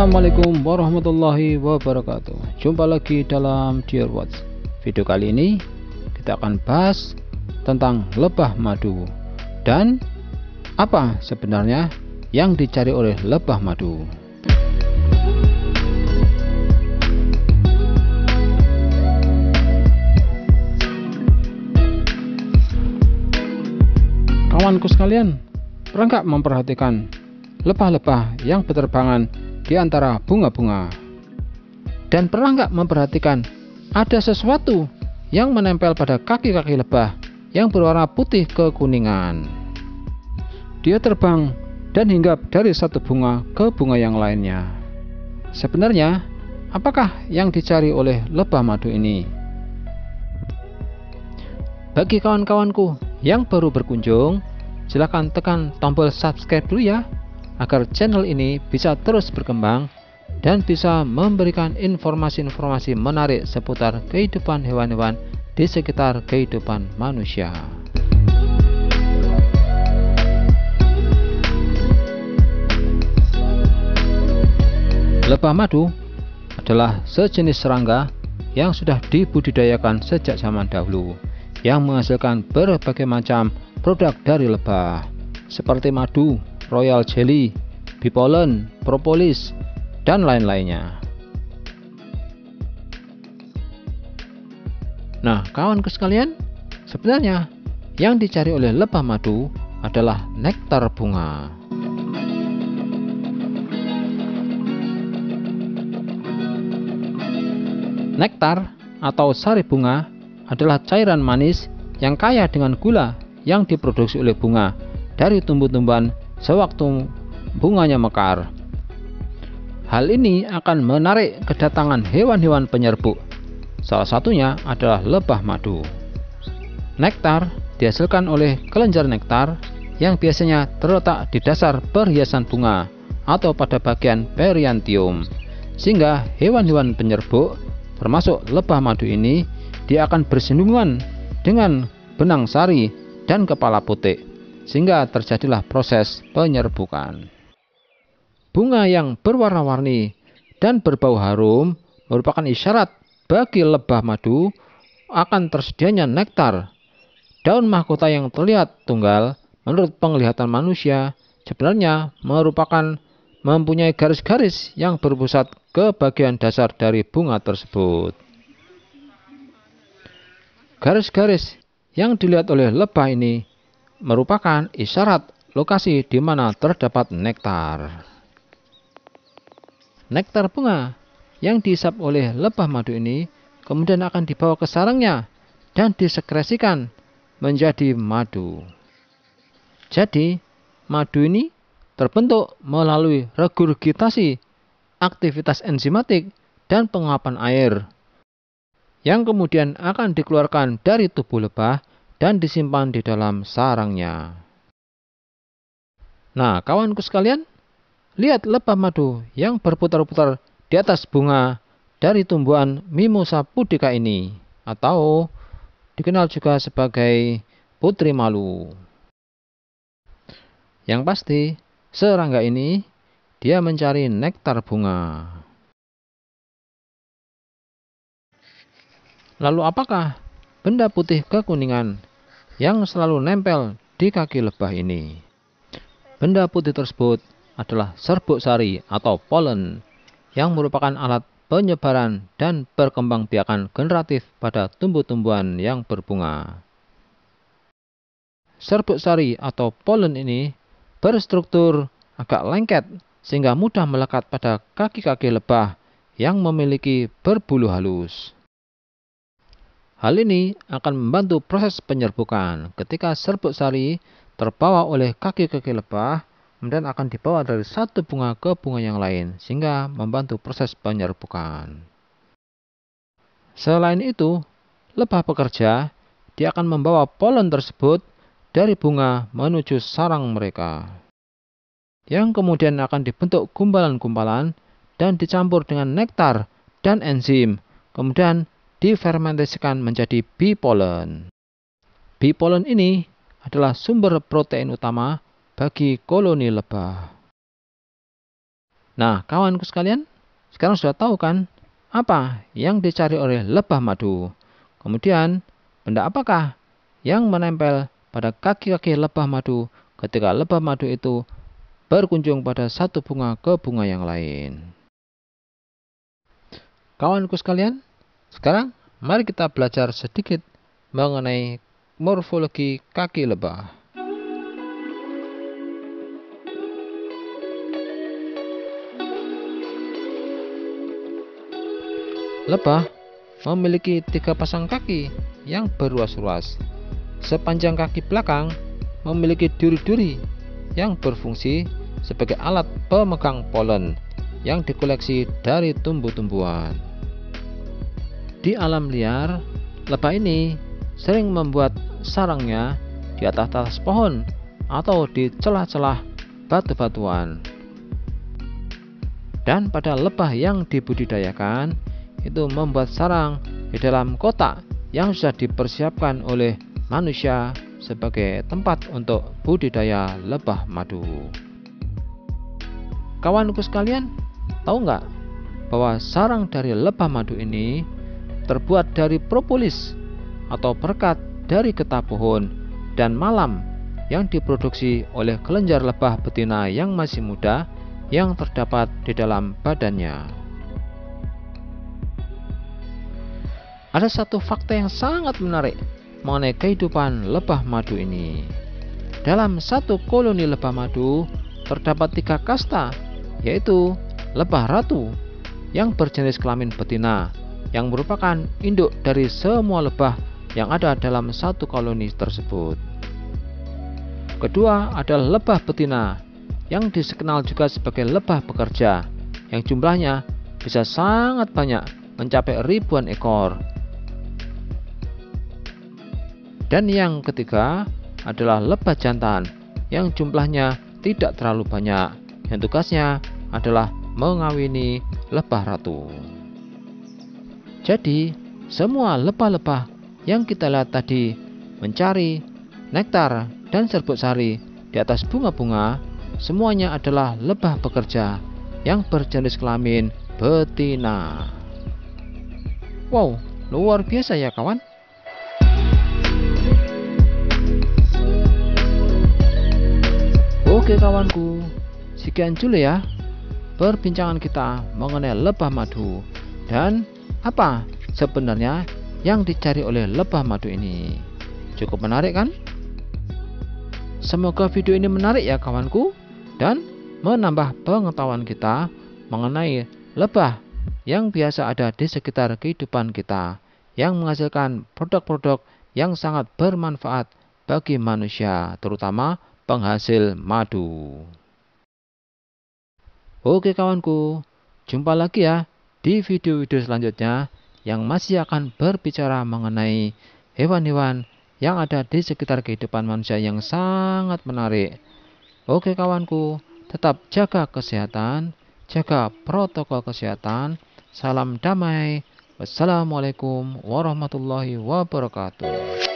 Assalamualaikum warahmatullahi wabarakatuh. Jumpa lagi dalam Dear Watch. Video kali ini kita akan bahas tentang lebah madu dan apa sebenarnya yang dicari oleh lebah madu. Kawanku sekalian, pernah nggak memperhatikan lebah-lebah yang berterbangan di antara bunga-bunga? Dan pernah nggak memperhatikan ada sesuatu yang menempel pada kaki-kaki lebah yang berwarna putih kekuningan? Dia terbang dan hinggap dari satu bunga ke bunga yang lainnya. Sebenarnya, apakah yang dicari oleh lebah madu ini? Bagi kawan-kawanku yang baru berkunjung, silahkan tekan tombol subscribe dulu ya, agar channel ini bisa terus berkembang dan bisa memberikan informasi-informasi menarik seputar kehidupan hewan-hewan di sekitar kehidupan manusia. Lebah madu adalah sejenis serangga yang sudah dibudidayakan sejak zaman dahulu, yang menghasilkan berbagai macam produk dari lebah seperti madu, royal jelly, bee pollen, propolis, dan lain-lainnya. Nah, kawanku sekalian, sebenarnya yang dicari oleh lebah madu adalah nektar bunga. Nektar atau sari bunga adalah cairan manis yang kaya dengan gula yang diproduksi oleh bunga dari tumbuh-tumbuhan sewaktu bunganya mekar. Hal ini akan menarik kedatangan hewan-hewan penyerbuk. Salah satunya adalah lebah madu. Nektar dihasilkan oleh kelenjar nektar yang biasanya terletak di dasar perhiasan bunga atau pada bagian periantium, sehingga hewan-hewan penyerbuk termasuk lebah madu ini dia akan bersinggungan dengan benang sari dan kepala putik, sehingga terjadilah proses penyerbukan. Bunga yang berwarna-warni dan berbau harum merupakan isyarat bagi lebah madu akan tersedianya nektar. Daun mahkota yang terlihat tunggal menurut penglihatan manusia sebenarnya mempunyai garis-garis yang berpusat ke bagian dasar dari bunga tersebut. Garis-garis yang dilihat oleh lebah ini merupakan isyarat lokasi di mana terdapat nektar. Nektar bunga yang dihisap oleh lebah madu ini kemudian akan dibawa ke sarangnya dan disekresikan menjadi madu. Jadi, madu ini terbentuk melalui regurgitasi, aktivitas enzimatik, dan penguapan air, yang kemudian akan dikeluarkan dari tubuh lebah dan disimpan di dalam sarangnya. Nah, kawanku sekalian, lihat lebah madu yang berputar-putar di atas bunga dari tumbuhan Mimosa pudica ini, atau dikenal juga sebagai putri malu. Yang pasti, serangga ini dia mencari nektar bunga. Lalu apakah benda putih kekuningan yang selalu nempel di kaki lebah ini? Benda putih tersebut adalah serbuk sari atau polen, yang merupakan alat penyebaran dan perkembangbiakan generatif pada tumbuh-tumbuhan yang berbunga. Serbuk sari atau polen ini berstruktur agak lengket sehingga mudah melekat pada kaki-kaki lebah yang memiliki berbulu halus. Hal ini akan membantu proses penyerbukan ketika serbuk sari terbawa oleh kaki-kaki lebah, kemudian akan dibawa dari satu bunga ke bunga yang lain, sehingga membantu proses penyerbukan. Selain itu, lebah pekerja dia akan membawa polen tersebut dari bunga menuju sarang mereka, yang kemudian akan dibentuk gumpalan-gumpalan dan dicampur dengan nektar dan enzim, kemudian difermentasikan menjadi bee pollen. Bee pollen ini adalah sumber protein utama bagi koloni lebah. Nah, kawanku sekalian, sekarang sudah tahu kan apa yang dicari oleh lebah madu? Kemudian, benda apakah yang menempel pada kaki-kaki lebah madu ketika lebah madu itu berkunjung pada satu bunga ke bunga yang lain? Kawanku sekalian, sekarang mari kita belajar sedikit mengenai morfologi kaki lebah. Lebah memiliki 3 pasang kaki yang berruas-ruas. Sepanjang kaki belakang memiliki duri-duri yang berfungsi sebagai alat pemegang polen yang dikoleksi dari tumbuh-tumbuhan. Di alam liar, lebah ini sering membuat sarangnya di atas pohon atau di celah-celah batu-batuan. Dan pada lebah yang dibudidayakan, itu membuat sarang di dalam kotak yang sudah dipersiapkan oleh manusia sebagai tempat untuk budidaya lebah madu. Kawanku sekalian, tahu nggak bahwa sarang dari lebah madu ini terbuat dari propolis atau perekat dari getah pohon dan malam yang diproduksi oleh kelenjar lebah betina yang masih muda yang terdapat di dalam badannya. Ada satu fakta yang sangat menarik mengenai kehidupan lebah madu ini. Dalam satu koloni lebah madu terdapat 3 kasta, yaitu lebah ratu yang berjenis kelamin betina, yang merupakan induk dari semua lebah yang ada dalam satu koloni tersebut. Kedua adalah lebah betina, yang dikenal juga sebagai lebah pekerja, yang jumlahnya bisa sangat banyak, mencapai ribuan ekor. Dan yang ketiga adalah lebah jantan, yang jumlahnya tidak terlalu banyak, yang tugasnya adalah mengawini lebah ratu. Jadi, semua lebah-lebah yang kita lihat tadi mencari nektar dan serbuk sari di atas bunga-bunga, semuanya adalah lebah pekerja yang berjenis kelamin betina. Wow, luar biasa ya kawan. Oke kawanku, sekian dulu ya perbincangan kita mengenai lebah madu dan apa sebenarnya yang dicari oleh lebah madu ini. Cukup menarik kan? Semoga video ini menarik ya kawanku, dan menambah pengetahuan kita mengenai lebah yang biasa ada di sekitar kehidupan kita, yang menghasilkan produk-produk yang sangat bermanfaat bagi manusia, terutama penghasil madu. Oke kawanku, jumpa lagi ya di video-video selanjutnya yang masih akan berbicara mengenai hewan-hewan yang ada di sekitar kehidupan manusia yang sangat menarik. Oke kawanku, tetap jaga kesehatan, jaga protokol kesehatan. Salam damai. Wassalamualaikum warahmatullahi wabarakatuh.